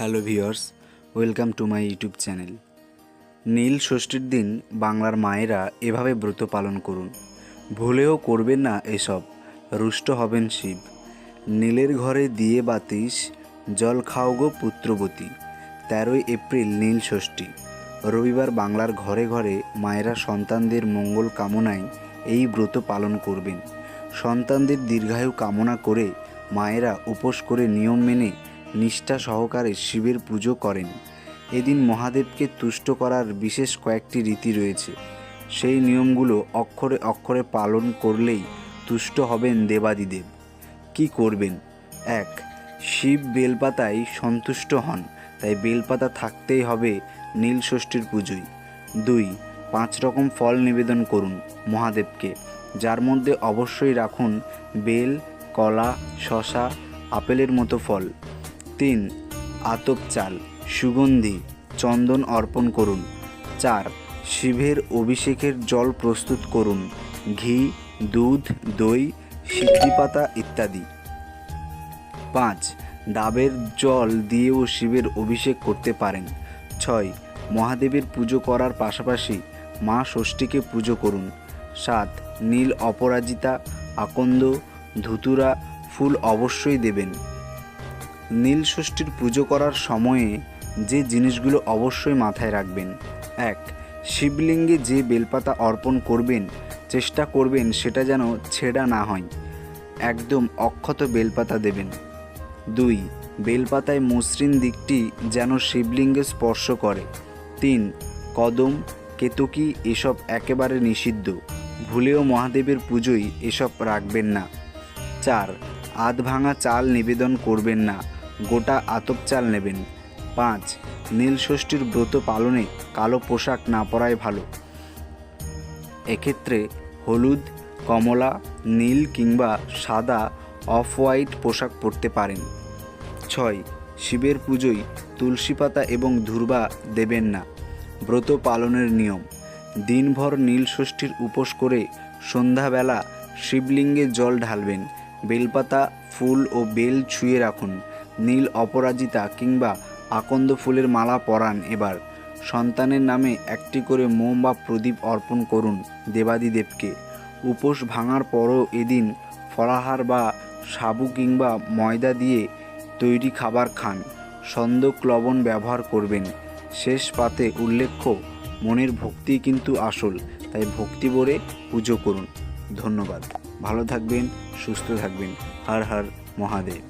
Hello viewers, welcome to my YouTube channel. নীল ষষ্ঠীর দিন বাংলার মায়েরা এভাবে ব্রত পালন করুন। ভুলেও করবেন না এসব, রুষ্ট হবেন শিব। নীলের ঘরে দিয়ে বাতিস, জল খাও গো পুত্রবতী। 13ই এপ্রিল নীল ষষ্ঠী। রবিবার বাংলার ঘরে ঘরে মায়েরা সন্তানদের মঙ্গল কামনায় এই ব্রত পালন করবেন। সন্তানদের দীর্ঘায়ু কামনা করে মায়েরা উপোস করে নিয়ম মেনে নিষ্ঠা সহকারে শিবের পুজো করেন। এদিন মহাদেবকে তুষ্ট করার বিশেষ কয়েকটি রীতি রয়েছে। সেই নিয়মগুলো অক্ষরে অক্ষরে পালন করলেই তুষ্ট হবেন দেবাদিদেব। কি করবেন? 1. শিব বেলপাতায় সন্তুষ্ট হন, তাই বেলপাতা থাকতেই হবে নীল ষষ্ঠীর পুজোয়। 2. 5 রকম ফল নিবেদন করুন মহাদেবকে, যার মধ্যে অবশ্যই রাখুন বেল, কলা, শশা, আপেলের মতো ফল। 3. আতপ চাল, সুগন্ধি, চন্দন অর্পণ করুন। 4. শিবের অভিষেকের জল প্রস্তুত করুন, ঘি, দুধ, দই, সিদ্ধি পাতা ইত্যাদি। 5. ডাবের জল দিয়েও শিবের অভিষেক করতে পারেন। 6. মহাদেবের পুজো করার পাশাপাশি মা ষষ্ঠীকে পুজো করুন। 7. নীল অপরাজিতা, আকন্দ, ধুতুরা ফুল অবশ্যই দেবেন। নীল ষষ্ঠীর পুজো করার সময়ে যে জিনিসগুলো অবশ্যই মাথায় রাখবেন: 1. শিবলিঙ্গে যে বেলপাতা অর্পণ করবেন চেষ্টা করবেন সেটা যেন ছেঁড়া না হয়, একদম অক্ষত বেলপাতা দেবেন। 2. বেলপাতায় মসৃণ দিকটি যেন শিবলিঙ্গে স্পর্শ করে। 3. কদম, কেতকী এসব একেবারে নিষিদ্ধ, ভুলেও মহাদেবের পুজোয় এসব রাখবেন না। 4. আধ ভাঙা চাল নিবেদন করবেন না, গোটা আতপ চাল নেবেন। 5. নীল ষষ্ঠীর ব্রত পালনে কালো পোশাক না পরাই ভালো। এক্ষেত্রে হলুদ, কমলা, নীল কিংবা সাদা অফ হোয়াইট পোশাক পরতে পারেন। 6. শিবের পুজোয় তুলসী পাতা এবং ধূর্বা দেবেন না। ব্রত পালনের নিয়ম: দিনভর নীল ষষ্ঠীর উপোস করে সন্ধ্যাবেলা শিবলিঙ্গে জল ঢালবেন। বেলপাতা, ফুল ও বেল ছুঁয়ে রাখুন। নীল অপরাজিতা কিংবা আকন্দ ফুলের মালা পরান। এবার সন্তানের নামে একটি করে মোম বা প্রদীপ অর্পণ করুন দেবাদিদেবকে। উপোস ভাঙার পরও এদিন ফলাহার বা সাবু কিংবা ময়দা দিয়ে তৈরি খাবার খান। সন্দক লবণ ব্যবহার করবেন। শেষ পাতে উল্লেখ্য, মনের ভক্তি কিন্তু আসল, তাই ভক্তি ভরে পুজো করুন। ধন্যবাদ। ভালো থাকবেন, সুস্থ থাকবেন। হর হর মহাদেব।